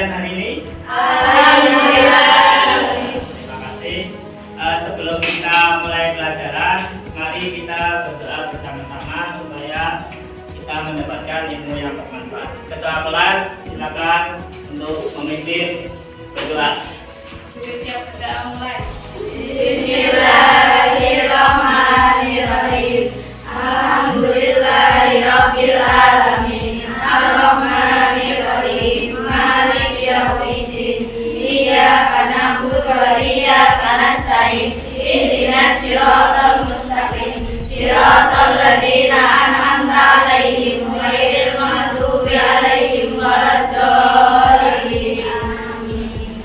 kalian hari ini? Alhamdulillah. Terima kasih. Sebelum kita mulai pelajaran, mari kita berdoa bersama-sama supaya kita mendapatkan ilmu yang bermanfaat. Ketua kelas, silakan untuk memimpin berdoa. Bismillahirrahmanirrahim. Alhamdulillahirabbil alamin. Arrahmanirrahim. Maliki yaumiddin. Iyyaka na'budu wa iyyaka nasta'in. Ihdinas siratal mustaqim. Siratal ladzina an'amta 'alaihim ghairil maghdubi 'alaihim waladdallin. Amin.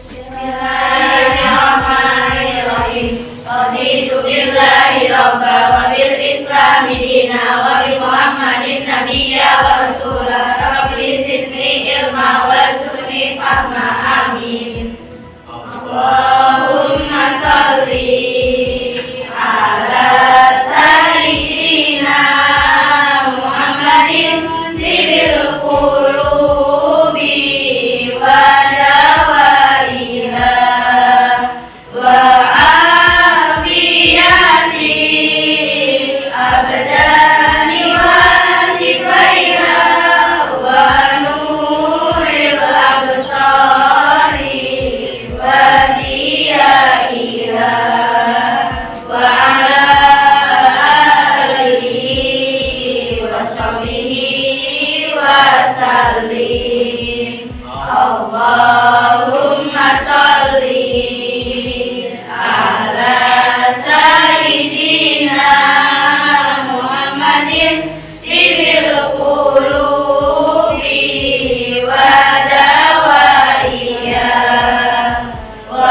Bismillahirrahmanirrahim. Raditu billahi rabba wa bil islami dina wa bi Muhammadin nabiyya wa rasula. Rabbi zidni ilma warzuqni fahma. Amin. Allahumma sholli ala sayyidina Muhammadin tibil qulubi wa dawaiha wa afiyatil abdani wa sifaiha wa nuril absari wa diyaiha wa ala alihi wa sahbihi wa sallim. Allahumma sholli ala sayyidina Muhammadin tibil qulubi wa dawaiha wa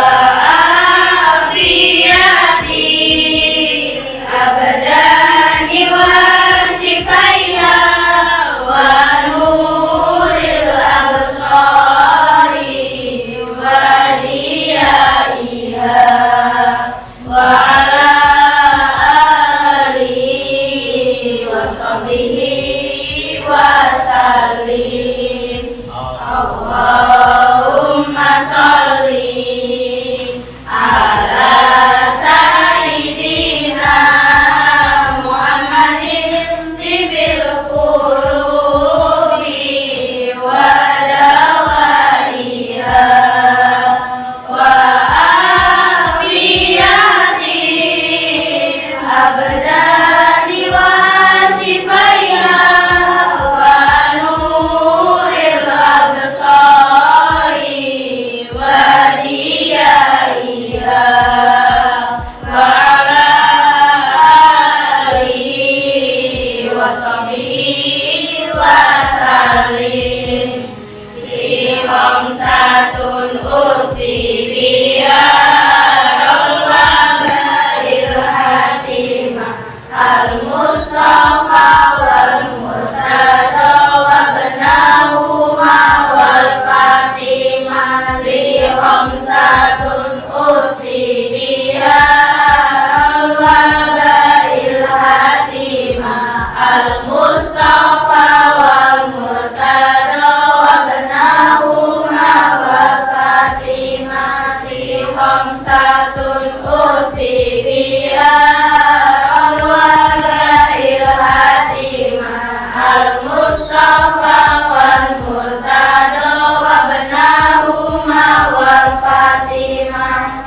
afiyatil abdani wa sifaiha wa nuril absari wa diyaiha wa ala alihi wa sahbihi wa sallim. Allahumma sholli ala sayyidina Muhammadin tibil qulubi wa dawaiha wa afiyatil abdani wa sifaiha wa nuril absari wa diyaiha wa ala alihi wa sahbihi wa sallim. Khamsatun uti biha rawabail hatimah al-mustafa wal murtada wa benahuma wal fatimah. Khamsatun uti biha rawabail hatimah al-mustafa wal murtada wa benahuma wal fatimah. Khamsatun uti biha rawabail hatimah al-mustafa wal murtada wa benahuma wal fatimah.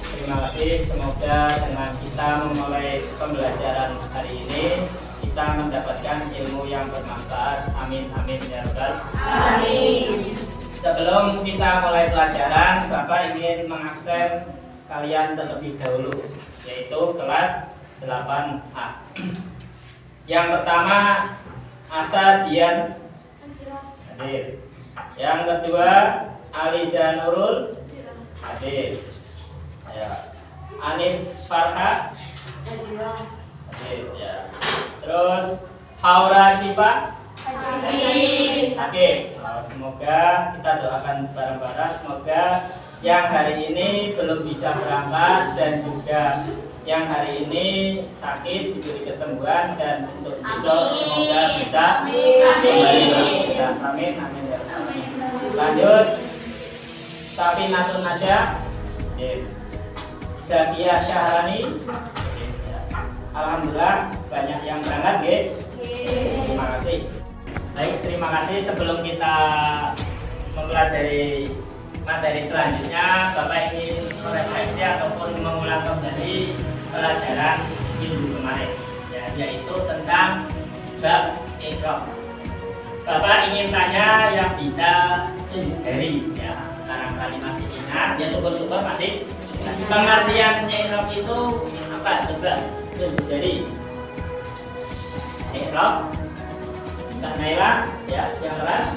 Terima kasih. Semoga dengan kita memulai pembelajaran hari ini kita mendapatkan ilmu yang bermanfaat. Amin amin ya rabbal. Amin. Sebelum kita mulai pelajaran, Bapak ingin mengakses kalian terlebih dahulu, yaitu kelas 8A. Yang pertama, Asa Dian hadir. Yang kedua, Aliza Nurul hadir. Ya. Anif Farha hadir. Ya. Terus Haura Syifa hadir. Semoga kita doakan bareng-bareng, semoga yang hari ini belum bisa berangkat dan juga yang hari ini sakit diberi kesembuhan dan untuk besok semoga bisa kembali beraktivitas. Amin, amin ya. Lanjut, Safinatun Najah, Zakia Syahrani. Alhamdulillah banyak yang berangkat, guys. Terima kasih. Baik, terima kasih. Sebelum kita mempelajari materi selanjutnya, Bapak ingin merefleksi ataupun mengulang kembali pelajaran minggu kemarin, ya, yaitu tentang bab Iqra. Bapak ingin tanya yang bisa tunjuk jari, ya, barangkali masih ingat, ya syukur-syukur masih. Pengertian Iqra itu apa? Coba tunjuk jari. Iqra, Mbak Naila, ya, yang keras.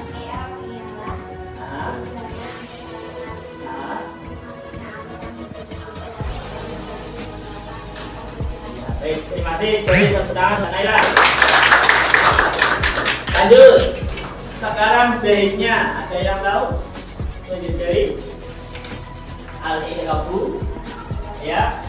Baik, terima kasih. Beri tepuk tangan Mbak Naila. Lanjut. Sekarang sehingga ada yang tahu? Tunjuk jari. Al-i'rabu, ya.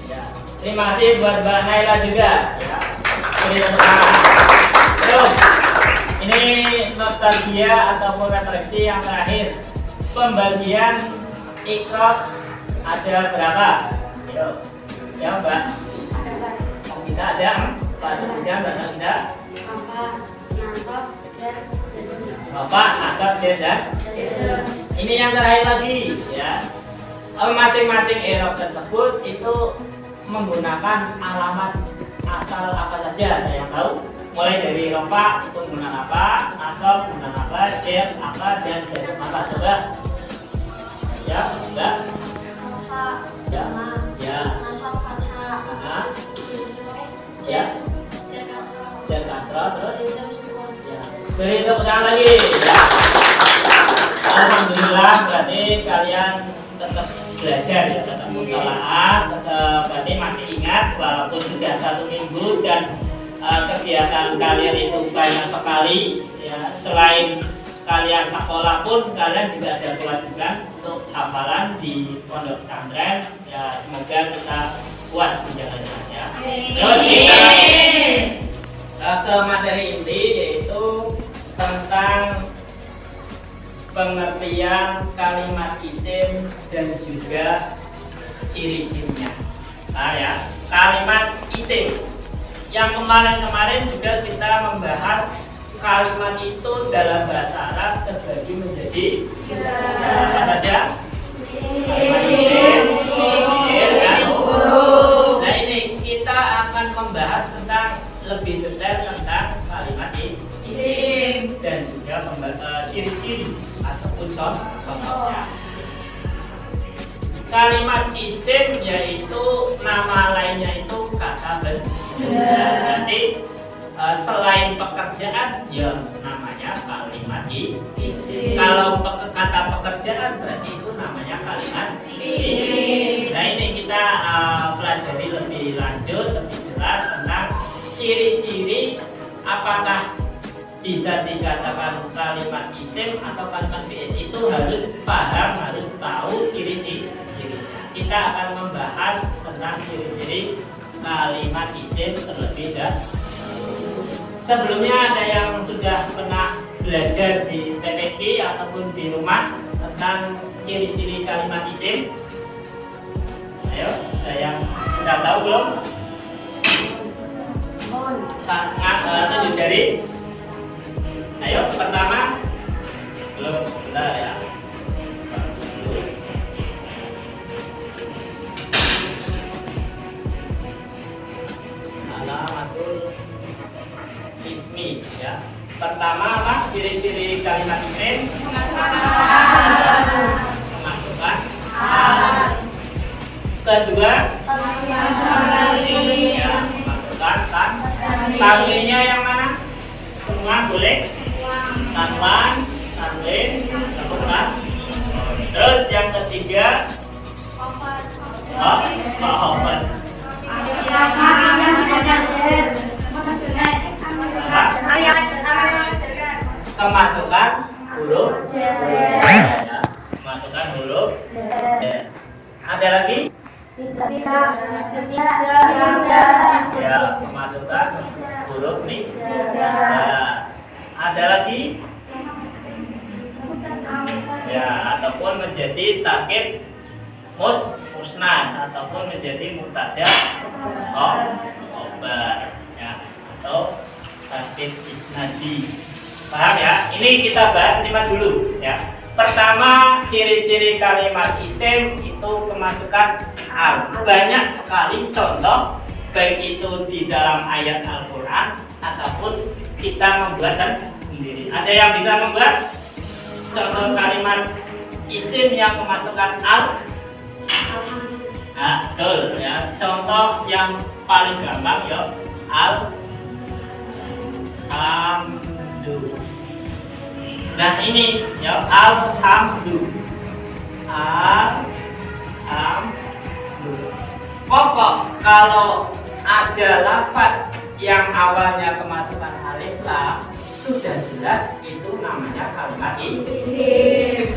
Ya. Terima kasih buat Mbak Naila juga. Ya. Beri tepuk tangan. Terus, ini nostalgia ataupun refleksi yang terakhir. Pembagian Iqra ada berapa? Yuk, ya Mbak. Oh, kita ada Pak Sebujan, Mbak Sabda. Bapak, Nasab, dan ini yang terakhir lagi, ya. Masing-masing i'rab tersebut itu menggunakan alamat asal apa saja. Ada yang tahu? Mulai dari rofa itu menggunakan apa, nasab menggunakan apa, jar apa, dan jazm apa? Coba. Ya, enggak? Ya, ya. Ya. Jar kasrah terus. Ya. Beri tepuk tangan lagi. Ya. Alhamdulillah, berarti kalian tetap belajar, ya, tetap mutalaah, tetap berarti masih ingat walaupun sudah 1 minggu dan kegiatan kalian itu banyak sekali, ya. Selain kalian sekolah pun kalian juga ada kewajiban untuk hafalan di pondok pesantren, ya. Semoga kita kuat menjalannya, ya. Terus kita ke materi inti, yaitu tentang pengertian kalimat isim dan juga ciri-cirinya. Nah, ya, kalimat isim. Yang kemarin juga kita membahas kalimat itu dalam bahasa Arab terbagi menjadi apa saja? Nah, ini kita akan membahas tentang lebih detail tentang kalimat isim dan juga ciri-ciri ataupun contohnya. Kalimat isim yaitu nama lainnya itu kata benda. Berarti selain pekerjaan, ya namanya kalimat isim. Kalau kata pekerjaan berarti itu namanya kalimat isim. Nah, ini kita pelajari lebih lanjut, lebih jelas tentang ciri-ciri apakah bisa dikatakan kalimat isim atau kalimat fi'il. Itu harus paham, harus tahu ciri-cirinya. Kita akan membahas tentang ciri-ciri kalimat isim terlebih dahulu. Sebelumnya ada yang sudah pernah belajar di TPQ ataupun di rumah tentang ciri-ciri kalimat isim? Ayo, ada yang sudah tahu belum? Tunjuk jari. Ayo, pertama. Belum, bentar ya. Alamatul ismi, ya. Pertama apa? Ciri-ciri kalimat isim. Memasukkan. Kedua, ya, memasukkan kan. Tanwinnya yang mana? Semua boleh. Tanwan, tanwin, memasukkan. Terus yang ketiga, open. Kemasukan huruf, ya, huruf nida. Ada lagi? Ya, ataupun menjadi takkib musnad ataupun menjadi mubtada khobar ya, atau takkib isnadi. Paham ya? Ini kita bahas 5 dulu ya. Pertama, ciri-ciri kalimat isim itu kemasukan al. Banyak sekali contoh, baik itu di dalam ayat Al-Quran ataupun kita membuat sendiri. Ada yang bisa membuat contoh kalimat isim yang kemasukan al? Nah, betul ya. Contoh yang paling gampang ya, alhamdu. Nah ini ya, alhamdu. Alhamdu. Pokok kalau ada lafaz yang awalnya kemasukan alif lam, sudah jelas itu namanya kalimat isim.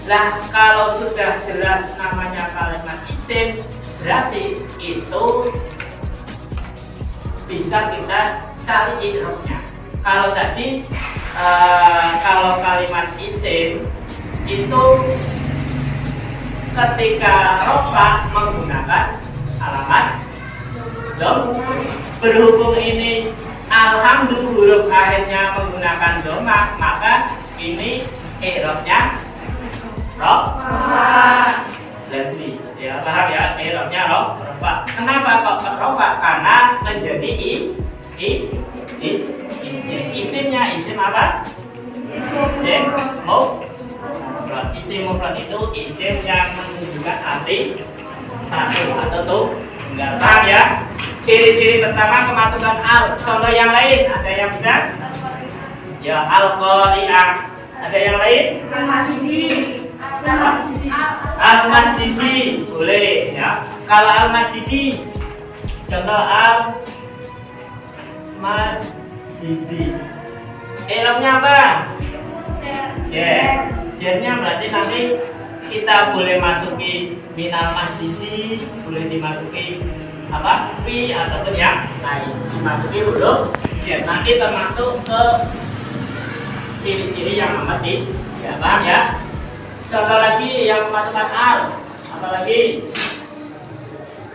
Nah, kalau sudah jelas namanya kalimat isim, berarti itu bisa kita cari i'rabnya. Kalau tadi kalau kalimat isim itu ketika rofa menggunakan alamat dom, berhubung ini alhamdulillah huruf akhirnya menggunakan doma, maka ini i'rabnya rofa. Jadi ya paham ya, i'rabnya rofa. Kenapa kok rofa? Karena menjadi isimnya isim apa? Isim mufrad. Isim mufrad itu isim yang menunjukkan arti satu atau tunggal. Paham ya? Ciri-ciri pertama kemasukan al. Contoh yang lain ada yang bisa? Ya, al-qari'ah. Ada yang lain? Al-masjidi boleh ya. Kalau al-masjidi, contoh al-masjidi, i'rabnya apa? Jernya berarti nanti kita boleh masuki minal masjidi, boleh dimasuki apa? Fi ataupun yang lain. Dimasuki huruf jer. Nanti termasuk ke ciri-ciri yang amat ya, paham ya? Contoh lagi yang masukkan al, apa lagi?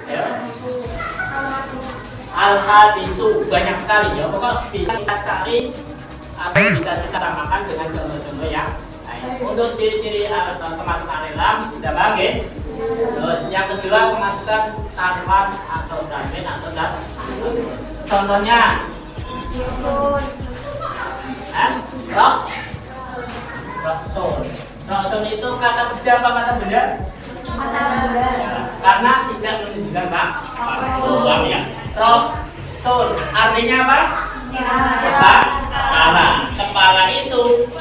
Ya. Al-hadisu banyak sekali ya. Pokoknya bisa kita cari atau bisa kita samakan dengan contoh-contoh yang lain. Untuk ciri-ciri kemasukan lam sudah paham ya? Terus yang kedua kemasukan tanwin atau tanwin atau dan. Contohnya Rasul itu kata kerja apa kata benda? Ya, karena tidak menunjukkan makhluk ya. Rasul artinya apa? Kepala itu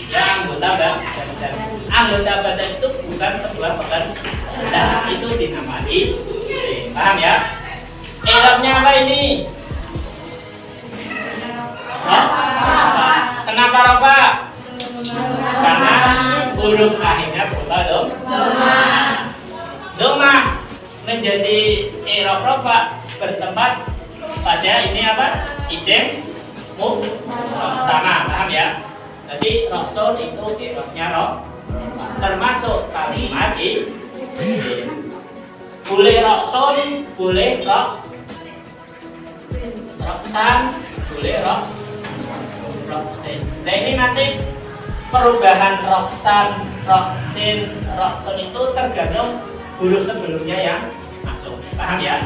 ya anggota badan. Anggota badan itu bukan sebuah benda, itu dinamai. Paham ya? I'rabnya apa ini? Kenapa rofa? Karena huruf akhirnya berupa doma menjadi i'rab rofa bertempat pada ini apa? Isim sama, paham ya? Jadi rasul itu i'rabnya rofa, termasuk kalimat boleh rasul, boleh roksan, boleh roksin. Nah ini nanti perubahan roksan, roksin, rokson itu tergantung huruf sebelumnya yang masuk. Paham ya?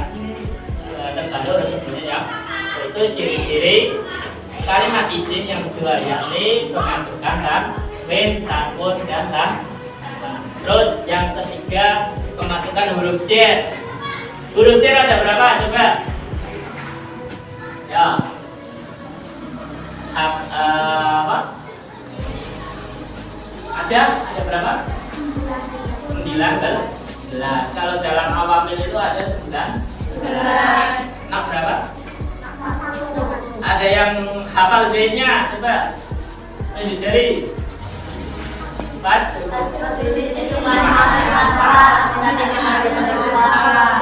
Tergantung huruf sebelumnya yang itu ciri-ciri kalimat isim yang kedua, yakni kemasukan tanwin, takun dan tan. Terus yang ketiga kemasukan huruf jer. Huruf jer ada berapa? Coba. Ya. Apa? Ada berapa? 19. Kalau dalam awamil itu ada 9. Nak berapa? Ada yang hafal Z-nya? Coba. Tunjuk jari. 4.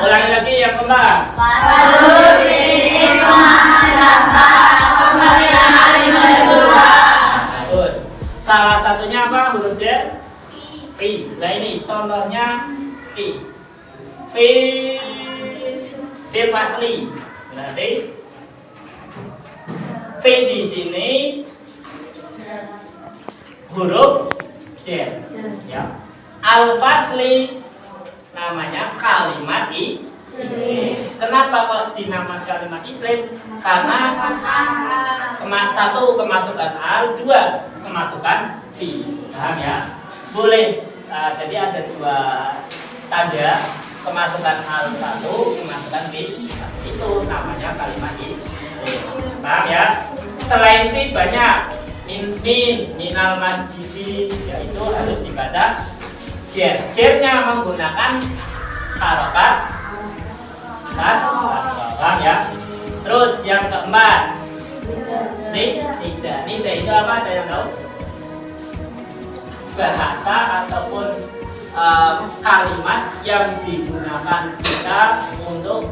Ulangi lagi yang keempat. Bagus. Salah satunya apa huruf J? V. Nah ini contohnya V. V fasli. Berarti V di sini huruf J. Ya. Al fasli namanya kalimat Kenapa kok dinamakan kalimat Islam? Karena satu kemasukan al, dua kemasukan fi. Paham ya? Boleh. Jadi ada dua tanda, kemasukan al satu, kemasukan fi. Itu namanya kalimat Islam. Paham ya? Selain fi banyak minal masjidi, yaitu harus dibaca jer. Jernya menggunakan harokat paham ya. Terus yang keempat nida itu apa, ada yang tahu? Bahasa ataupun kalimat yang digunakan kita untuk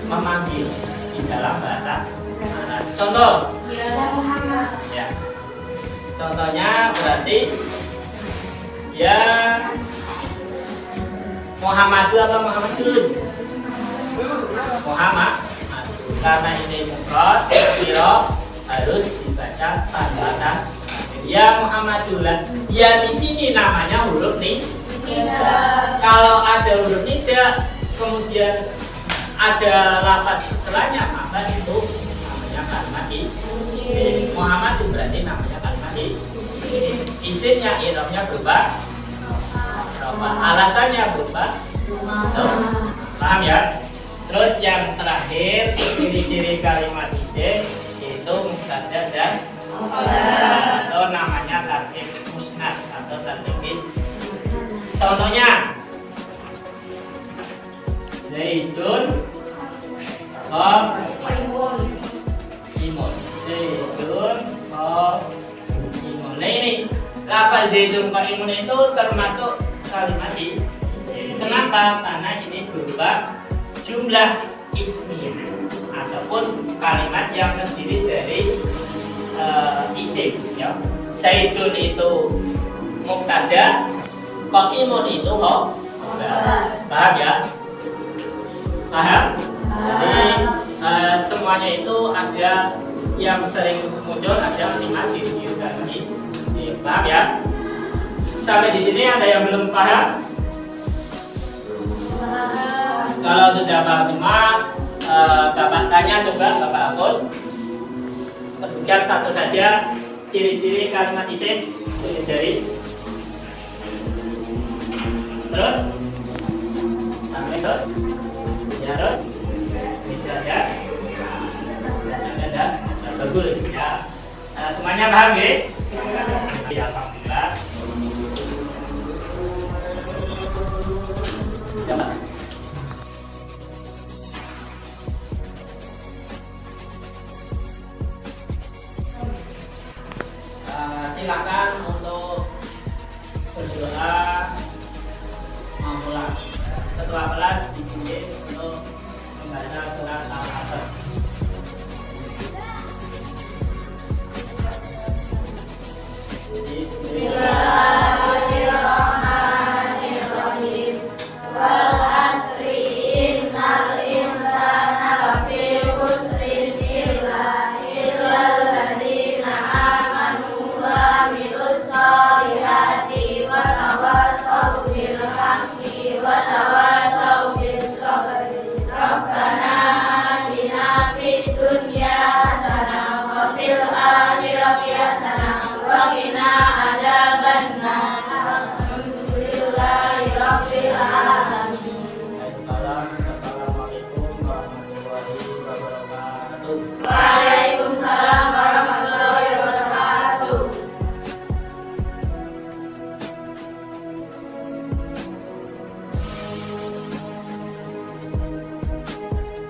memanggil di dalam bahasa Arab. Contoh ya, contohnya berarti ya Muhammadu apa Muhammadun? Muhammad. Karena ini mufrad, kira harus dibaca tambahan ya Muhammadullah. Ya di sini namanya huruf nida. Kalau ada huruf nida kemudian ada lafaz setelahnya, maka itu namanya kalimat Muhammad itu berarti namanya kalimat isimnya i'rabnya berubah. Alasannya berubah. Paham ya? Terus yang terakhir, ciri-ciri kalimat isim itu mubtada dan atau namanya tartib musnad atau tartib isim. Contohnya Zaidun imun. Zaidun imun. Nah ini lafaz Zaidun imun itu termasuk kalimat isim. Kenapa? Karena ini berubah jumlah ismi ataupun kalimat yang terdiri dari isim ya. Zaidun itu mubtada, qaimun itu khabar. Paham ya? Paham? Jadi semuanya itu ada yang sering muncul, ada 5 ciri-ciri kalimat isim. Paham ya? Sampai di sini ada yang belum paham? Kalau sudah paham semua, Bapak tanya, coba Bapak hapus. Sebutkan satu saja ciri-ciri kalimat isim dari terus sampai terus ya terus bisa ya ada bagus ya. Semuanya paham ya? Ya alhamdulillah. Coba. Silakan untuk berdoa memulai. Ketua kelas dibimbing untuk membaca surat Al-Asr.